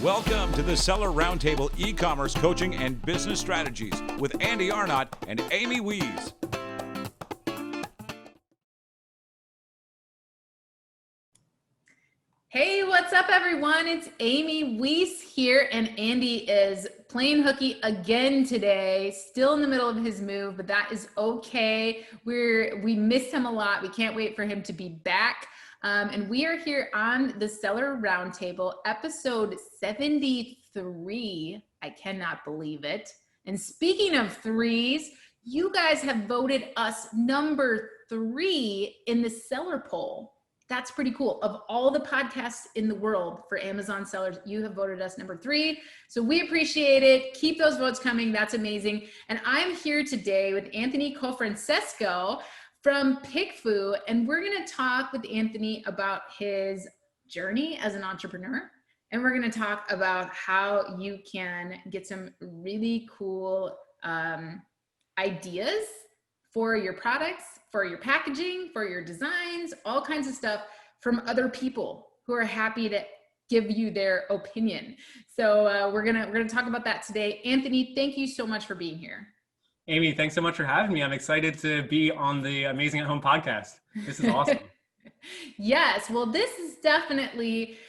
Welcome to the Seller Roundtable e-commerce coaching and business strategies with Andy Arnott and Amy Wees. Hey, what's up everyone? It's Amy Wees here, and Andy is playing hooky again today, still in the middle of his move, but that is okay. We missed him a lot. We can't wait for him to be back. And we are here on the Seller Roundtable, episode 73. I cannot believe it. And speaking of threes, you guys have voted us number 3 in the seller poll. That's pretty cool. Of all the podcasts in the world for Amazon sellers, you have voted us number 3. So we appreciate it. Keep those votes coming. That's amazing. And I'm here today with Anthony Cofrancesco from Pickfu, and we're going to talk with Anthony about his journey as an entrepreneur. And we're going to talk about how you can get some really cool ideas for your products, for your packaging, for your designs, all kinds of stuff from other people who are happy to give you their opinion. So we're gonna talk about that today. Anthony, thank you so much for being here. Amy, thanks so much for having me. I'm excited to be on the Amazing at Home podcast. This is awesome. Yes, well, this is definitely,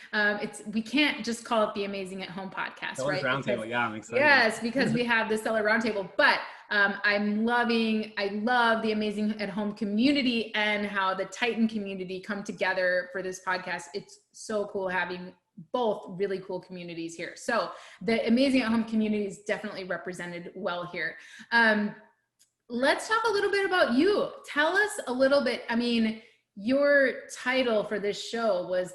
we can't just call it the Amazing at Home podcast, Seller's right? Roundtable, yeah, I'm excited. Yes, because we have the Seller Roundtable, but I love the Amazing at Home community and how the Titan community come together for this podcast. It's so cool having both really cool communities here. So the Amazing at Home community is definitely represented well here. Let's talk a little bit about you. Tell us a little bit, your title for this show was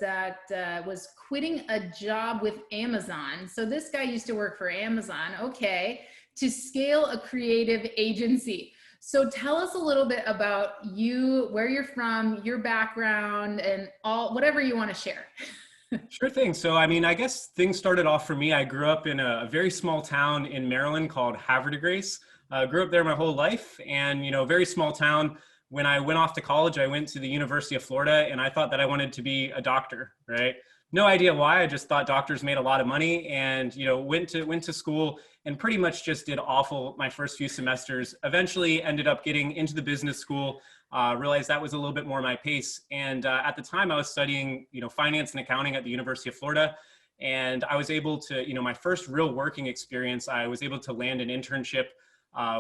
was quitting a job with Amazon. So this guy used to work for Amazon, okay, to scale a creative agency. So tell us a little bit about you, where you're from, your background, and whatever you want to share. Sure thing. So, I guess things started off for me. I grew up in a very small town in Maryland called Havre de Grace. Grew up there my whole life, and, very small town. When I went off to college, I went to the University of Florida, and I thought that I wanted to be a doctor, right? No idea why. I just thought doctors made a lot of money, and, went to school and pretty much just did awful my first few semesters. Eventually ended up getting into the business school, realized that was a little bit more my pace. And at the time I was studying, finance and accounting at the University of Florida. And I was able to, my first real working experience, I was able to land an internship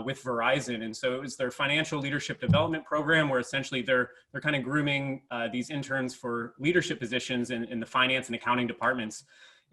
with Verizon. And so it was their financial leadership development program, where essentially they're kind of grooming these interns for leadership positions in the finance and accounting departments.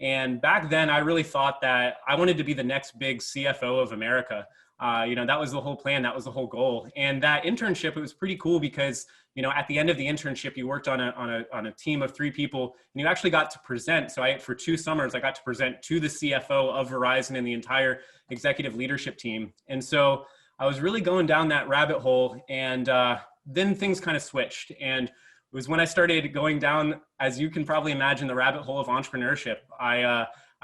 And back then I really thought that I wanted to be the next big CFO of America. That was the whole plan. That was the whole goal. And that internship, it was pretty cool because, at the end of the internship, you worked on a team of 3 people, and you actually got to present. So for 2 summers, I got to present to the CFO of Verizon and the entire executive leadership team. And so I was really going down that rabbit hole, and then things kind of switched. And it was when I started going down, as you can probably imagine, the rabbit hole of entrepreneurship.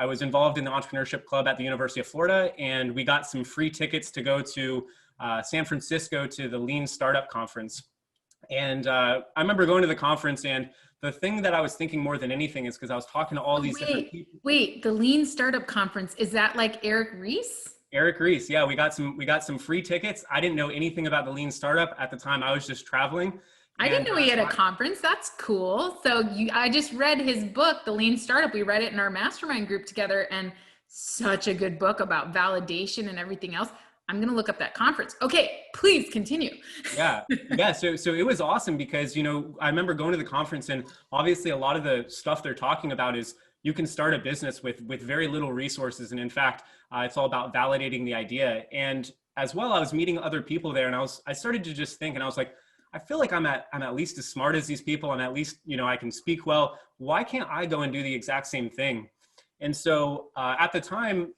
I was involved in the entrepreneurship club at the University of Florida, and we got some free tickets to go to San Francisco to the Lean Startup Conference. And I remember going to the conference, and the thing that I was thinking more than anything is because I was talking to all these different people. Wait, the Lean Startup Conference, is that like Eric Ries? Eric Ries, yeah, we got some free tickets. I didn't know anything about the Lean Startup at the time. I was just traveling. I didn't know he had a conference. That's cool. So I just read his book, The Lean Startup. We read it in our mastermind group together, and such a good book about validation and everything else. I'm going to look up that conference. Okay, please continue. Yeah. So it was awesome because, I remember going to the conference, and obviously a lot of the stuff they're talking about is you can start a business with very little resources. And in fact, it's all about validating the idea. And as well, I was meeting other people there, and I started to just think, and I was like, I feel like I'm at least as smart as these people. I'm at least, I can speak well. Why can't I go and do the exact same thing? And so at the time,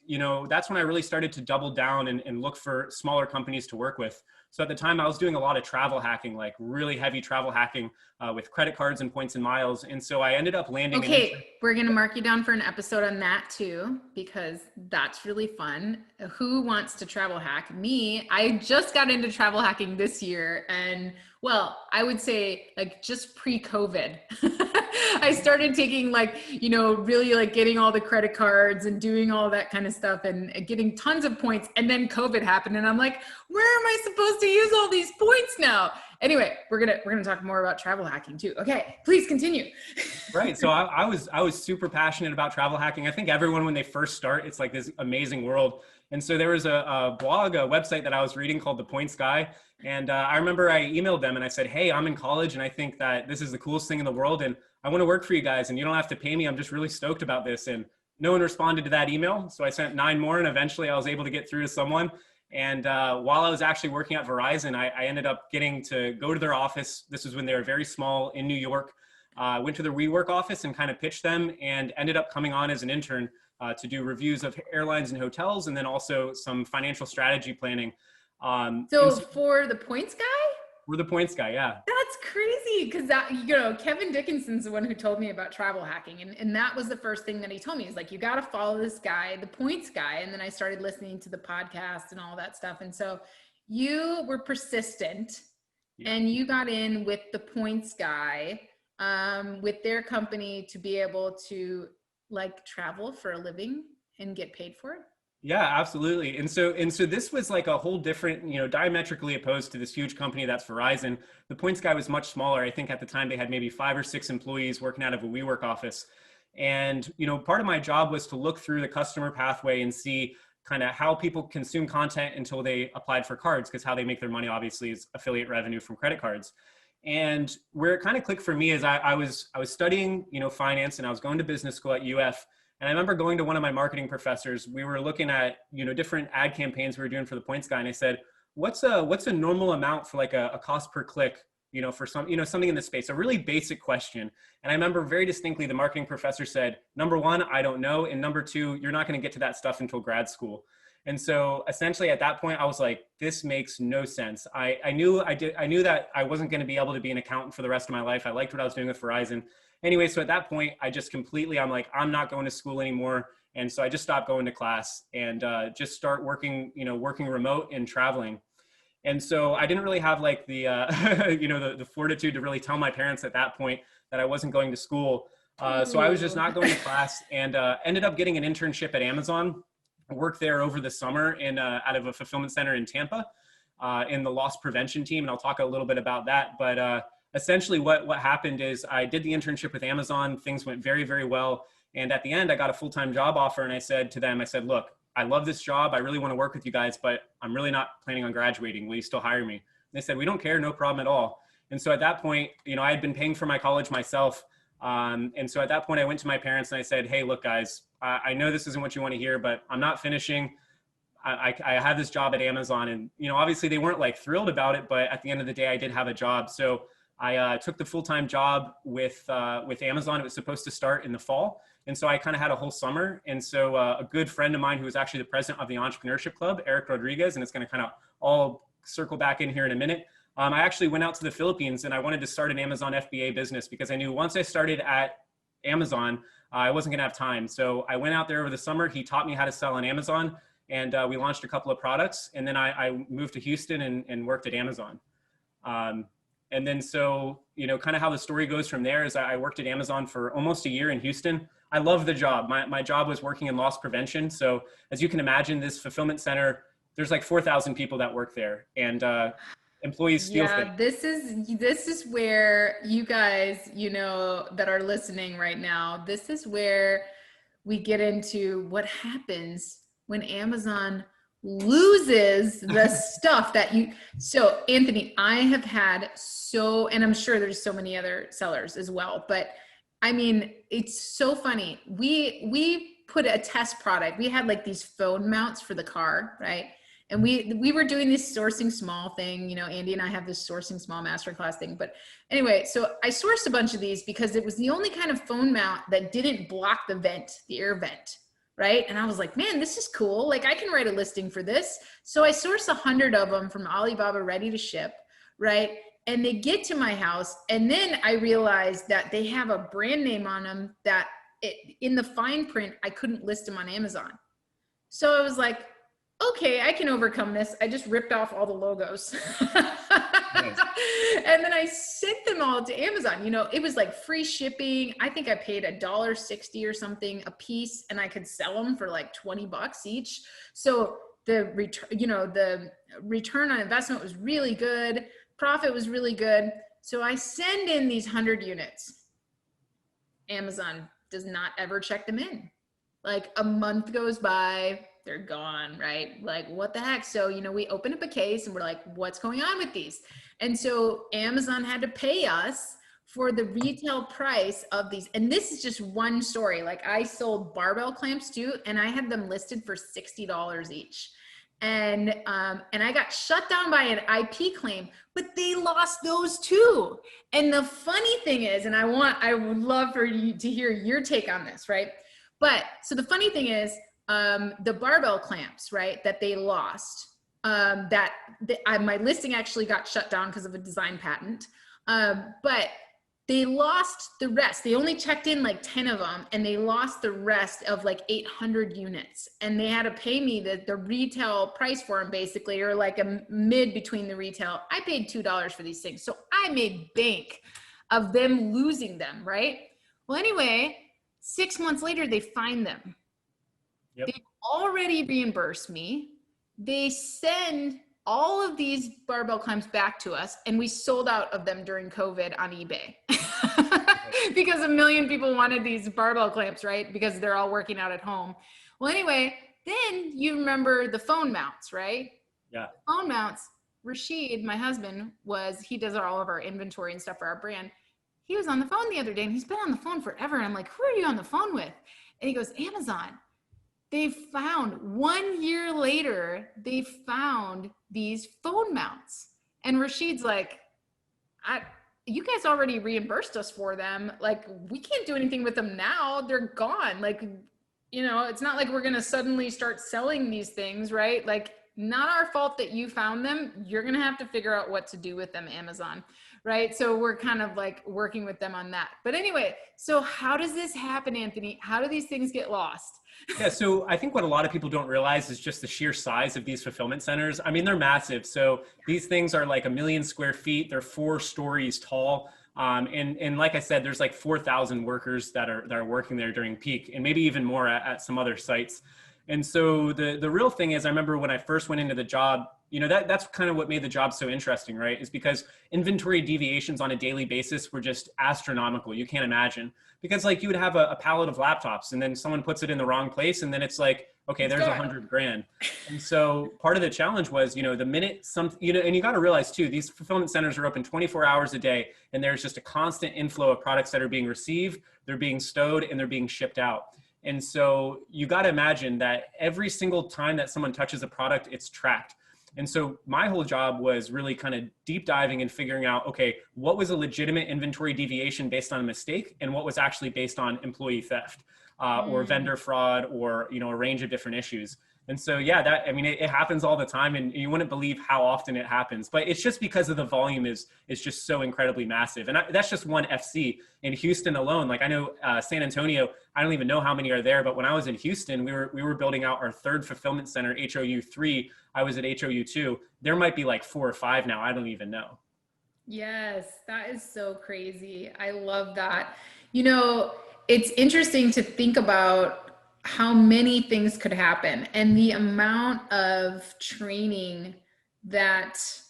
that's when I really started to double down and look for smaller companies to work with. So at the time I was doing a lot of travel hacking, like really heavy travel hacking with credit cards and points and miles. And so I ended up landing. Okay, we're going to mark you down for an episode on that too, because that's really fun. Who wants to travel hack? Me, I just got into travel hacking this year, and well, I would say like just pre-COVID. I started taking like, really like getting all the credit cards and doing all that kind of stuff and getting tons of points. And then COVID happened and I'm like, where am I supposed to use all these points now? Anyway, we're gonna talk more about travel hacking too. Okay, please continue. Right. So I was super passionate about travel hacking. I think everyone, when they first start, it's like this amazing world. And so there was a blog, a website that I was reading called The Points Guy. And I remember I emailed them and I said, hey, I'm in college and I think that this is the coolest thing in the world. And I want to work for you guys and you don't have to pay me. I'm just really stoked about this. And no one responded to that email. So I sent 9 more and eventually I was able to get through to someone. And while I was actually working at Verizon, I ended up getting to go to their office. This was when they were very small in New York. Went to their WeWork office and kind of pitched them and ended up coming on as an intern to do reviews of airlines and hotels and then also some financial strategy planning. So for the Points Guy? We're The Points Guy, yeah. That's crazy because Kevin Dickinson's the one who told me about travel hacking. And that was the first thing that he told me. He's like, you got to follow this guy, The Points Guy. And then I started listening to the podcast and all that stuff. And so you were persistent and you got in with The Points Guy with their company to be able to like travel for a living and get paid for it. Yeah, absolutely. And so this was like a whole different, diametrically opposed to this huge company that's Verizon. The Points Guy was much smaller. I think at the time they had maybe 5 or 6 employees working out of a WeWork office. And, part of my job was to look through the customer pathway and see kind of how people consume content until they applied for cards, because how they make their money obviously is affiliate revenue from credit cards. And where it kind of clicked for me is I was studying, finance, and I was going to business school at UF. And I remember going to one of my marketing professors. We were looking at, different ad campaigns we were doing for the Points Guy. And I said, what's a normal amount for like a cost per click, for some, something in this space, a really basic question. And I remember very distinctly, the marketing professor said, number 1, I don't know. And number 2, you're not going to get to that stuff until grad school. And so essentially at that point, I was like, this makes no sense. I knew that I wasn't going to be able to be an accountant for the rest of my life. I liked what I was doing with Verizon. Anyway, so at that point, I just I'm like, I'm not going to school anymore. And so I just stopped going to class and just start working, working remote and traveling. And so I didn't really have like the, the fortitude to really tell my parents at that point that I wasn't going to school. So I was just not going to class and ended up getting an internship at Amazon. I worked there over the summer out of a fulfillment center in Tampa in the loss prevention team. And I'll talk a little bit about that. But essentially what happened is I did the internship with Amazon. Things went very, very well. And at the end, I got a full-time job offer. And I said to them, look, I love this job. I really want to work with you guys, but I'm really not planning on graduating. Will you still hire me? And they said, we don't care. No problem at all. And so at that point, I had been paying for my college myself. And so at that point, I went to my parents and I said, hey, look, guys, I know this isn't what you want to hear, but I'm not finishing. I have this job at Amazon. And, obviously they weren't like thrilled about it, but at the end of the day, I did have a job. So I took the full-time job with Amazon. It was supposed to start in the fall. And so I kind of had a whole summer. And so a good friend of mine who was actually the president of the Entrepreneurship Club, Eric Rodriguez, and it's going to kind of all circle back in here in a minute. I actually went out to the Philippines and I wanted to start an Amazon FBA business because I knew once I started at Amazon, I wasn't going to have time. So I went out there over the summer. He taught me how to sell on Amazon and we launched a couple of products. And then I moved to Houston and worked at Amazon. And then so, kind of how the story goes from there is I worked at Amazon for almost a year in Houston. I love the job. My job was working in loss prevention. So as you can imagine, this fulfillment center, there's like 4,000 people that work there and employees steal things. This is where you guys, that are listening right now, this is where we get into what happens when Amazon loses the stuff that so Anthony, I have had and I'm sure there's so many other sellers as well, but I mean, it's so funny. We put a test product. We had like these phone mounts for the car, right? And we were doing this sourcing small thing, Andy and I have this sourcing small masterclass thing. But anyway, so I sourced a bunch of these because it was the only kind of phone mount that didn't block the air vent. Right. And I was like, man, this is cool. Like I can write a listing for this. So I sourced 100 of them from Alibaba ready to ship. Right. And they get to my house. And then I realized that they have a brand name on them that in the fine print, I couldn't list them on Amazon. So I was like, okay, I can overcome this. I just ripped off all the logos. And then I sent them all to Amazon. You know, it was like free shipping. I think I paid $1.60 or something a piece, and I could sell them for like $20 each. So the return on investment was really good. Profit was really good. So I send in these 100 units. Amazon does not ever check them in. Like a month goes by, they're gone, right? Like, what the heck? So, you know, we open up a case and we're like, what's going on with these? And so Amazon had to pay us for the retail price of these. And this is just one story. Like, I sold barbell clamps too, and I had them listed for $60 each. And I got shut down by an IP claim, but they lost those too. And the funny thing is, and I would love for you to hear your take on this, right? But so the funny thing is, the barbell clamps, right, that they lost, my listing actually got shut down because of a design patent. But they lost the rest. They only checked in like 10 of them, and they lost the rest of like 800 units. And they had to pay me the retail price for them, basically, or like a mid between the retail. I paid $2 for these things. So I made bank of them losing them, right? Well, anyway, 6 months later, they find them. Yep. They've already reimbursed me. They send all of these barbell clamps back to us, and we sold out of them during COVID on eBay because 1 million people wanted these barbell clamps, right? Because they're all working out at home. Well, anyway, then you remember the phone mounts, right? Yeah. Phone mounts. Rashid, my husband, he does all of our inventory and stuff for our brand. He was on the phone the other day, and he's been on the phone forever. And I'm like, who are you on the phone with? And he goes, Amazon. They found 1 year later, they found these phone mounts. And Rashid's like, you guys already reimbursed us for them. Like, we can't do anything with them now. They're gone. Like, you know, it's not like we're going to suddenly start selling these things, right? Like, not our fault that you found them. You're going to have to figure out what to do with them, Amazon, right? So we're kind of like working with them on that. But anyway, so how does this happen, Anthony? How do these things get lost? Yeah, so I think what a lot of people don't realize is just the sheer size of these fulfillment centers. I mean, they're massive. So these things are like 1 million square feet. They're 4 stories tall. And like I said, there's like 4,000 workers that are working there during peak, and maybe even more at some other sites. And so the real thing is, I remember when I first went into the job, you know, that's kind of what made the job so interesting, right? Is because inventory deviations on a daily basis were just astronomical. You can't imagine. Because like you would have a pallet of laptops, and then someone puts it in the wrong place, and then it's like, okay, there's $100,000. And so part of the challenge was, you know, the minute and you got to realize too, these fulfillment centers are open 24 hours a day, and there's just a constant inflow of products that are being received, they're being stowed, and they're being shipped out. And so you got to imagine that every single time that someone touches a product, it's tracked. And so my whole job was really kind of deep diving and figuring out, okay, what was a legitimate inventory deviation based on a mistake, and what was actually based on employee theft or vendor fraud, or, you know, a range of different issues. And so, yeah, it happens all the time, and you wouldn't believe how often it happens, but it's just because of the volume is just so incredibly massive. And that's just one FC. In Houston alone, like I know San Antonio, I don't even know how many are there, but when I was in Houston, we were building out our 3rd fulfillment center, HOU 3. I was at HOU 2. There might be like 4 or 5 now. I don't even know. Yes, that is so crazy. I love that. You know, it's interesting to think about how many things could happen, and the amount of training that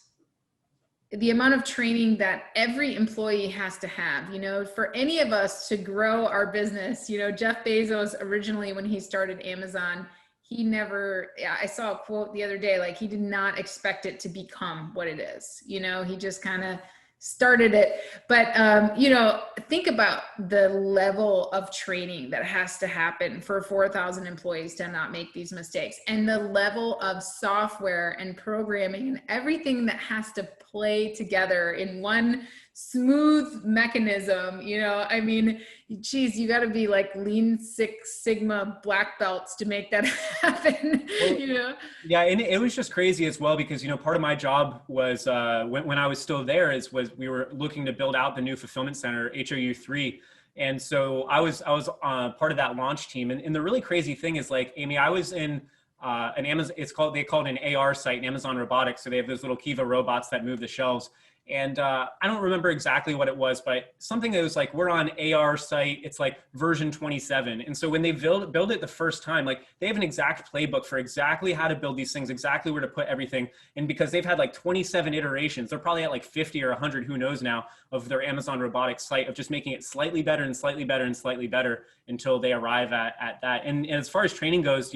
every employee has to have. You know, for any of us to grow our business, you know, Jeff Bezos originally, when he started Amazon, I saw a quote the other day, like he did not expect it to become what it is. You know, he just kind of started it. But, you know, think about the level of training that has to happen for 4,000 employees to not make these mistakes, and the level of software and programming and everything that has to play together in one smooth mechanism. You know, I mean, geez, you got to be like Lean Six Sigma black belts to make that happen. Well, you know? Yeah, and it was just crazy as well, because, you know, part of my job was when I was still there was we were looking to build out the new fulfillment center, HOU 3. And so I was part of that launch team. And the really crazy thing is, like, Amy, I was in an Amazon, they call it an AR site in Amazon Robotics. So they have those little Kiva robots that move the shelves. And I don't remember exactly what it was, but something that was like, we're on AR site, it's like version 27. And so when they build it the first time, like they have an exact playbook for exactly how to build these things, exactly where to put everything. And because they've had like 27 iterations, they're probably at like 50 or 100, who knows now, of their Amazon robotics site, of just making it slightly better and slightly better and slightly better until they arrive at that. And as far as training goes,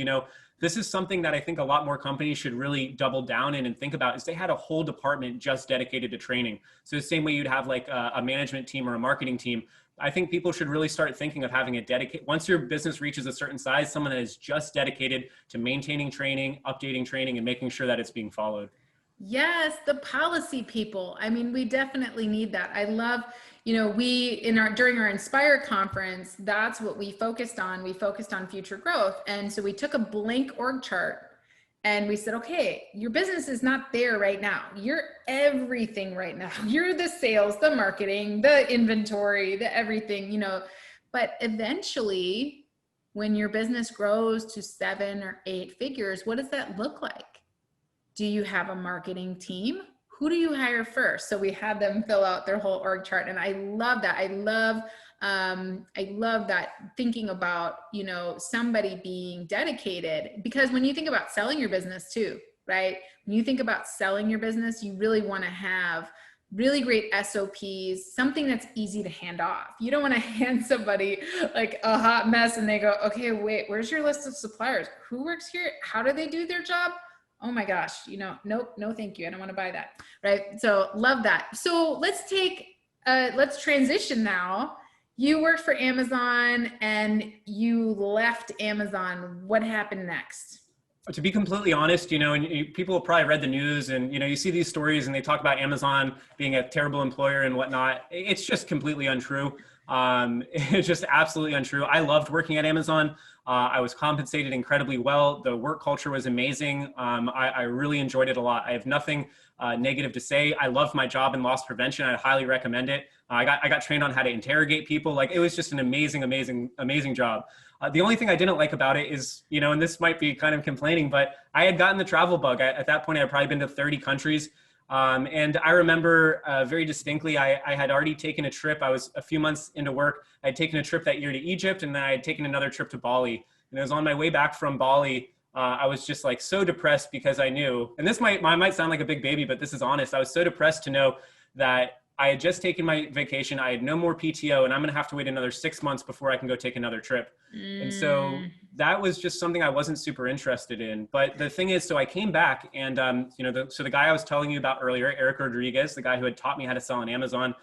this is something that I think a lot more companies should really double down in and think about, is they had a whole department just dedicated to training. So the same way you'd have like a management team or a marketing team, I think people should really start thinking of having a dedicated, once your business reaches a certain size, someone that is just dedicated to maintaining training, updating training, and making sure that it's being followed. Yes, the policy people. I mean, we definitely need that. I love, during our Inspire conference, that's what we focused on. We focused on future growth. And so we took a blank org chart and we said, okay, your business is not there right now. You're everything right now. You're the sales, the marketing, the inventory, the everything, but eventually when your business grows to 7 or 8 figures, what does that look like? Do you have a marketing team? Who do you hire first? So we had them fill out their whole org chart. And I love that. I love that, thinking about, somebody being dedicated, because when you think about selling your business too, right? When you think about selling your business, you really want to have really great SOPs, something that's easy to hand off. You don't want to hand somebody like a hot mess and they go, okay, wait, where's your list of suppliers? Who works here? How do they do their job? Oh my gosh, nope, no, thank you. I don't want to buy that. Right. So love that. So let's transition now. You worked for Amazon and you left Amazon. What happened next? To be completely honest, people have probably read the news and, you see these stories and they talk about Amazon being a terrible employer and whatnot. It's just completely untrue. It's just absolutely untrue. I loved working at Amazon. I was compensated incredibly well. The work culture was amazing. I really enjoyed it a lot. I have nothing negative to say. I loved my job in loss prevention. I highly recommend it. I got trained on how to interrogate people. Like, it was just an amazing job. The only thing I didn't like about it is, and this might be kind of complaining, but I had gotten the travel bug. At that point, I had probably been to 30 countries. And I remember very distinctly, I had already taken a trip. I was a few months into work. I had taken a trip that year to Egypt, and then I had taken another trip to Bali. And I was on my way back from Bali. I was just like so depressed because I knew, and this might sound like a big baby, but this is honest. I was so depressed to know that I had just taken my vacation. I had no more PTO, and I'm going to have to wait another 6 months before I can go take another trip. And so that was just something I wasn't super interested in. But the thing is, so I came back and, so the guy I was telling you about earlier, Eric Rodriguez, the guy who had taught me how to sell on Amazon,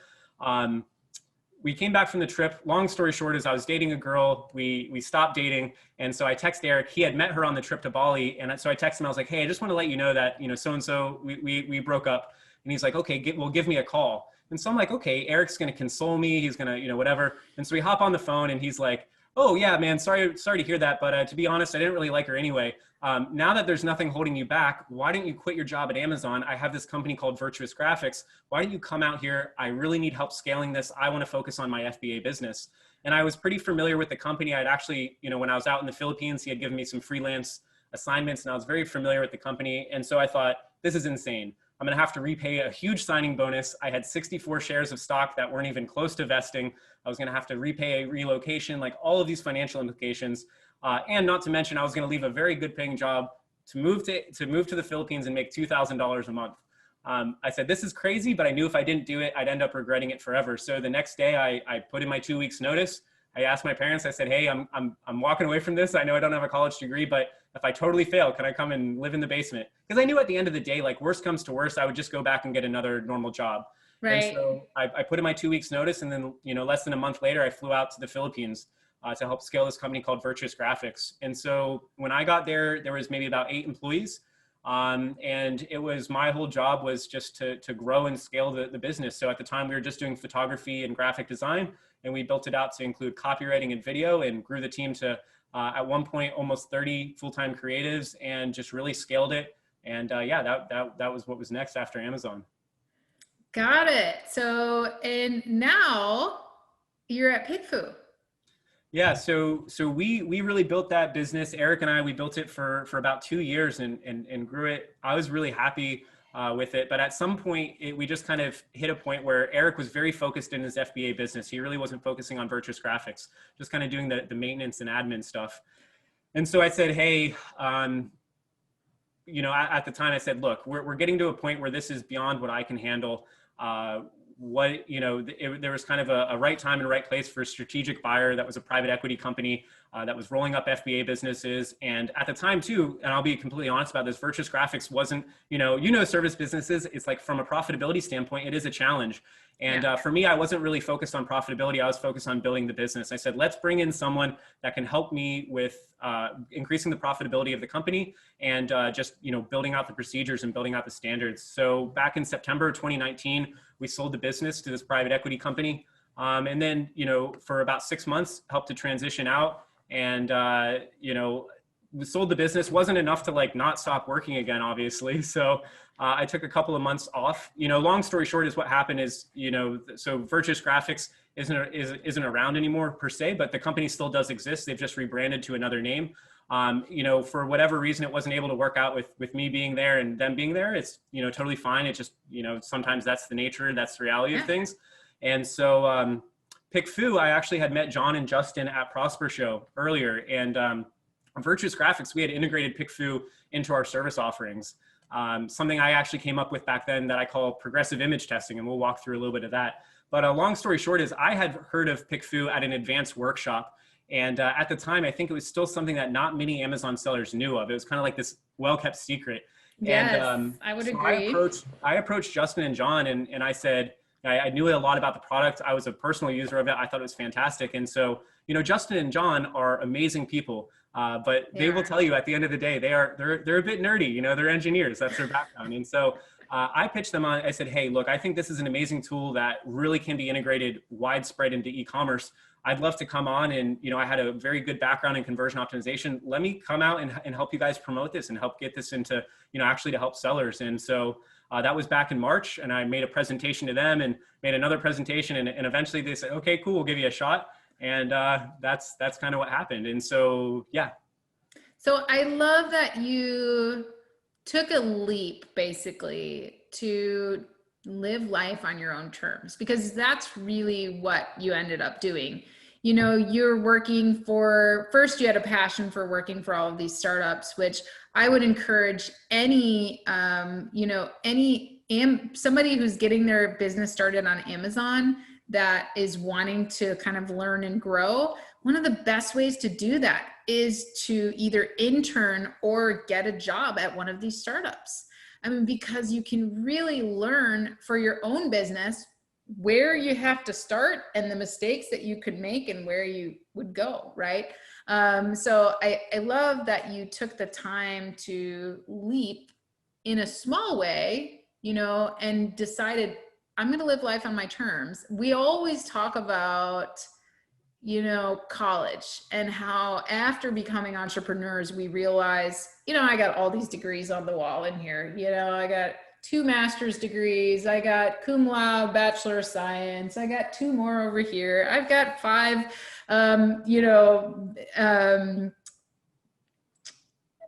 we came back from the trip. Long story short is I was dating a girl. We stopped dating. And so I texted Eric. He had met her on the trip to Bali. And so I texted him. I was like, hey, I just want to let you know that, so-and-so, we broke up. And he's like, okay, give me a call. And so I'm like, okay, Eric's going to console me. He's going to, whatever. And so we hop on the phone and he's like, oh yeah, man, sorry to hear that. But to be honest, I didn't really like her anyway. Now that there's nothing holding you back, why don't you quit your job at Amazon? I have this company called Virtuous Graphics. Why don't you come out here? I really need help scaling this. I want to focus on my FBA business. And I was pretty familiar with the company. I'd actually, when I was out in the Philippines, he had given me some freelance assignments and I was very familiar with the company. And so I thought, this is insane. I'm going to have to repay a huge signing bonus. I had 64 shares of stock that weren't even close to vesting. I was going to have to repay a relocation, like all of these financial implications. And not to mention, I was going to leave a very good paying job to move to the Philippines and make $2,000 a month. I said, this is crazy, but I knew if I didn't do it, I'd end up regretting it forever. So the next day I put in my 2 weeks notice. I asked my parents, I said, hey, I'm walking away from this. I know I don't have a college degree, but if I totally fail, can I come and live in the basement? Because I knew at the end of the day, like worst comes to worst, I would just go back and get another normal job. Right. And so I put in my 2 weeks notice and then, less than a month later, I flew out to the Philippines to help scale this company called Virtuous Graphics. And so when I got there, there was maybe about 8 employees. And it was, my whole job was just to grow and scale the business. So at the time we were just doing photography and graphic design, and we built it out to include copywriting and video and grew the team to, at one point, almost 30 full-time creatives and just really scaled it. And that was what was next after Amazon. Got it. So, and now you're at Pickfu. Yeah, so we really built that business. Eric and I, we built it for about 2 years and grew it. I was really happy with it. But at some point, we just kind of hit a point where Eric was very focused in his FBA business. He really wasn't focusing on Virtuous Graphics, just kind of doing the maintenance and admin stuff. And so I said, hey, you know, at the time I said, look, we're getting to a point where this is beyond what I can handle. What, you know, there was kind of a right time and right place for a strategic buyer that was a private equity company that was rolling up FBA businesses. And at the time too, and I'll be completely honest about this, Virtuous Graphics wasn't, you know, service businesses, it's like from a profitability standpoint, it is a challenge. And for me, I wasn't really focused on profitability. I was focused on building the business. I said, let's bring in someone that can help me with increasing the profitability of the company and just, you know, building out the procedures and building out the standards. So back in September 2019, we sold the business to this private equity company. And then, you know, for about 6 months, helped to transition out. And, you know, we sold the business. Wasn't enough to like not stop working again, obviously. So I took a couple of months off. You know, long story short is what happened is, you know, so Virtuous Graphics isn't around anymore per se, but the company still does exist. They've just rebranded to another name. You know, for whatever reason, it wasn't able to work out with me being there and them being there. It's, you know, totally fine. It just, you know, sometimes that's the nature, that's the reality of things. And so Pickfu, I actually had met John and Justin at Prosper Show earlier, and Virtuous Graphics, we had integrated Pickfu into our service offerings. Something I actually came up with back then that I call progressive image testing, and we'll walk through a little bit of that. But long story short is I had heard of Pickfu at an advanced workshop. And at the time, I think it was still something that not many Amazon sellers knew of. It was kind of like this well-kept secret. Yes, and, I would so agree. I approached Justin and John, and I said, I knew a lot about the product. I was a personal user of it. I thought it was fantastic. And so, you know, Justin and John are amazing people, but they will tell you at the end of the day, they're a bit nerdy. You know, they're engineers. That's their background. And so I pitched them on. I said, hey, look, I think this is an amazing tool that really can be integrated widespread into e-commerce. I'd love to come on, and, you know, I had a very good background in conversion optimization. Let me come out and help you guys promote this and help get this into, you know, actually to help sellers. And so that was back in March, and I made a presentation to them and made another presentation, and eventually they said, okay, cool, we'll give you a shot. And that's kind of what happened. And so, yeah. So I love that you took a leap basically to live life on your own terms, because that's really what you ended up doing. You know, you're working for, first you had a passion for working for all of these startups, which I would encourage any, you know, somebody who's getting their business started on Amazon that is wanting to kind of learn and grow. One of the best ways to do that is to either intern or get a job at one of these startups. I mean, because you can really learn for your own business where you have to start and the mistakes that you could make and where you would go, right? So I love that you took the time to leap in a small way, you know, and decided, I'm going to live life on my terms. We always talk about, you know, college and how after becoming entrepreneurs, we realize, you know, I got all these degrees on the wall in here. You know, I got 2 master's degrees. I got cum laude, Bachelor of Science. I got 2 more over here. I've got 5, you know,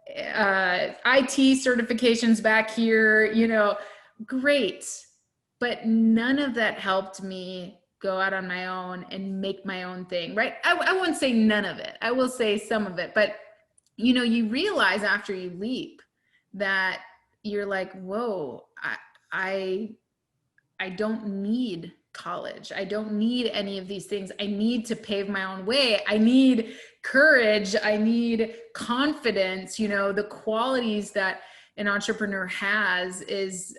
IT certifications back here, you know, great. But none of that helped me go out on my own and make my own thing, right? I won't say none of it. I will say some of it, but you know, you realize after you leap that you're like, whoa, I don't need college. I don't need any of these things. I need to pave my own way. I need courage. I need confidence. You know, the qualities that an entrepreneur has is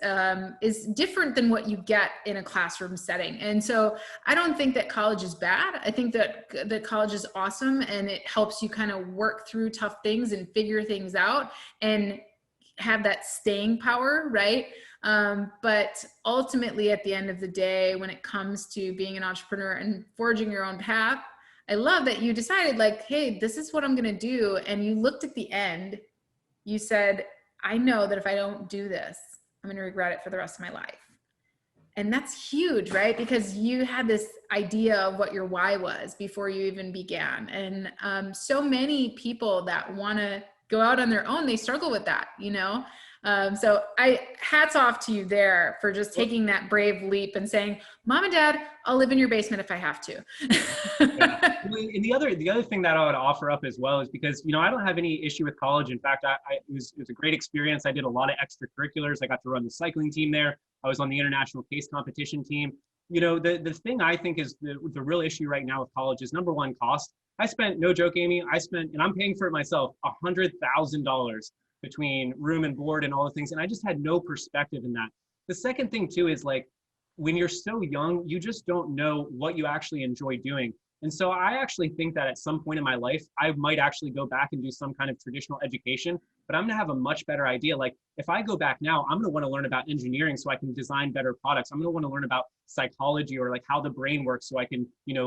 different than what you get in a classroom setting. And so I don't think that college is bad. I think that college is awesome, and it helps you kind of work through tough things and figure things out and have that staying power, right? But ultimately at the end of the day, when it comes to being an entrepreneur and forging your own path, I love that you decided like, hey, this is what I'm going to do. And you looked at the end, you said, I know that if I don't do this, I'm going to regret it for the rest of my life. And that's huge, right? Because you had this idea of what your why was before you even began. And so many people that want to go out on their own, they struggle with that, you know? So hats off to you there for just taking that brave leap and saying, Mom and Dad, I'll live in your basement if I have to. Yeah. And the other thing that I would offer up as well is because, I don't have any issue with college. In fact, it was a great experience. I did a lot of extracurriculars. I got to run the cycling team there. I was on the international case competition team. The thing I think is the real issue right now with college is, number one, cost. I spent, no joke, Amy, and I'm paying for it myself, $100,000 between room and board and all the things. And I just had no perspective in that. The second thing too is, like, when you're so young, you just don't know what you actually enjoy doing. And so I actually think that at some point in my life, I might actually go back and do some kind of traditional education, but I'm gonna have a much better idea. Like, if I go back now, I'm gonna wanna learn about engineering so I can design better products. I'm gonna wanna learn about psychology, or like how the brain works, so I can,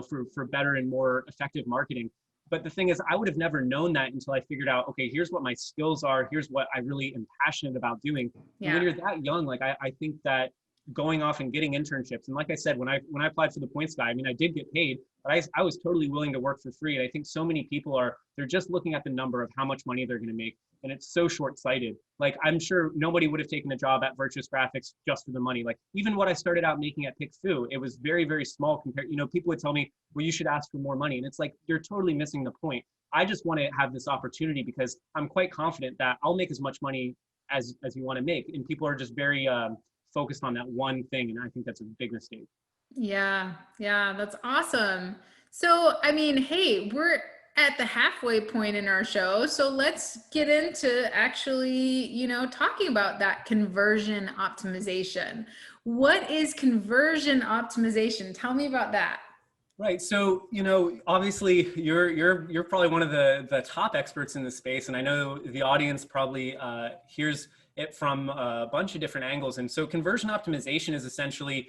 for better and more effective marketing. But the thing is, I would have never known that until I figured out, okay, here's what my skills are. Here's what I really am passionate about doing. Yeah. And when you're that young, like, I think that going off and getting internships, and like I said, when I applied for the Points Guy, I did get paid, but I was totally willing to work for free. And I think so many people they're just looking at the number of how much money they're going to make. And it's so short-sighted. Like, I'm sure nobody would have taken a job at Virtuous Graphics just for the money. Like, even what I started out making at Pickfu, it was very, very small compared, people would tell me, well, you should ask for more money. And it's like, you're totally missing the point. I just want to have this opportunity because I'm quite confident that I'll make as much money as you want to make. And people are just very focused on that one thing. And I think that's a big mistake. Yeah, that's awesome. So, hey, we're at the halfway point in our show. So let's get into actually, talking about that conversion optimization. What is conversion optimization? Tell me about that. Right. So, obviously you're probably one of the top experts in this space. And I know the audience probably hears it from a bunch of different angles. And so conversion optimization is essentially,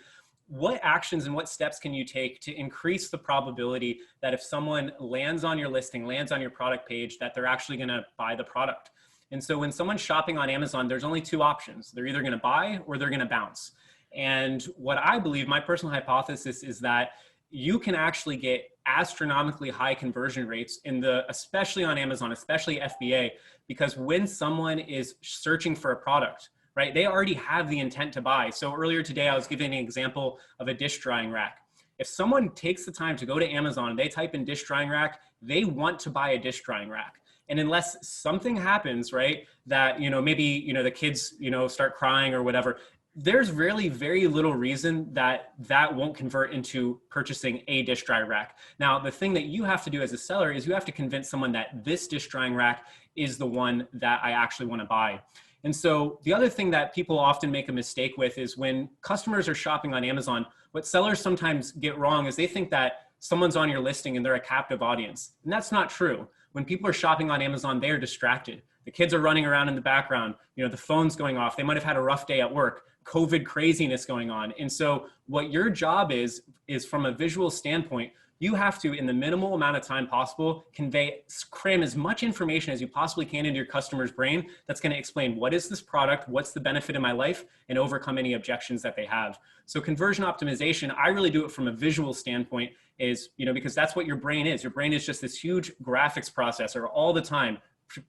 what actions and what steps can you take to increase the probability that if someone lands on your listing, lands on your product page, that they're actually going to buy the product? And so when someone's shopping on Amazon, there's only two options. They're either going to buy or they're going to bounce. And what I believe, my personal hypothesis, is that you can actually get astronomically high conversion rates especially on Amazon, especially FBA, because when someone is searching for a product, right, they already have the intent to buy. So earlier today, I was giving an example of a dish drying rack. If someone takes the time to go to Amazon and they type in dish drying rack, they want to buy a dish drying rack. And unless something happens, right, that, maybe, the kids, start crying or whatever, there's really very little reason that won't convert into purchasing a dish dry rack. Now, the thing that you have to do as a seller is you have to convince someone that this dish drying rack is the one that I actually want to buy. And so the other thing that people often make a mistake with is when customers are shopping on Amazon, what sellers sometimes get wrong is they think that someone's on your listing and they're a captive audience. And that's not true. When people are shopping on Amazon, they are distracted. The kids are running around in the background, the phone's going off. They might have had a rough day at work, COVID craziness going on. And so what your job is from a visual standpoint, you have to, in the minimal amount of time possible, cram as much information as you possibly can into your customer's brain that's going to explain, what is this product, what's the benefit in my life, and overcome any objections that they have. So conversion optimization, I really do it from a visual standpoint, because that's what your brain is. Your brain is just this huge graphics processor all the time.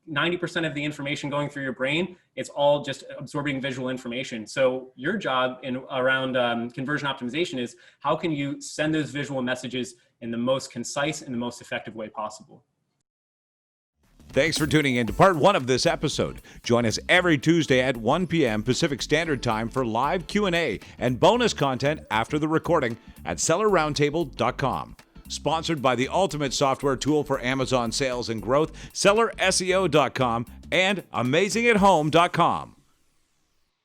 90% of the information going through your brain, it's all just absorbing visual information. So your job around conversion optimization is, how can you send those visual messages in the most concise and the most effective way possible? Thanks for tuning in to part 1 of this episode. Join us every Tuesday at 1 p.m. Pacific Standard Time for live Q&A and bonus content after the recording at sellerroundtable.com. Sponsored by the ultimate software tool for Amazon sales and growth, sellerseo.com and amazingathome.com.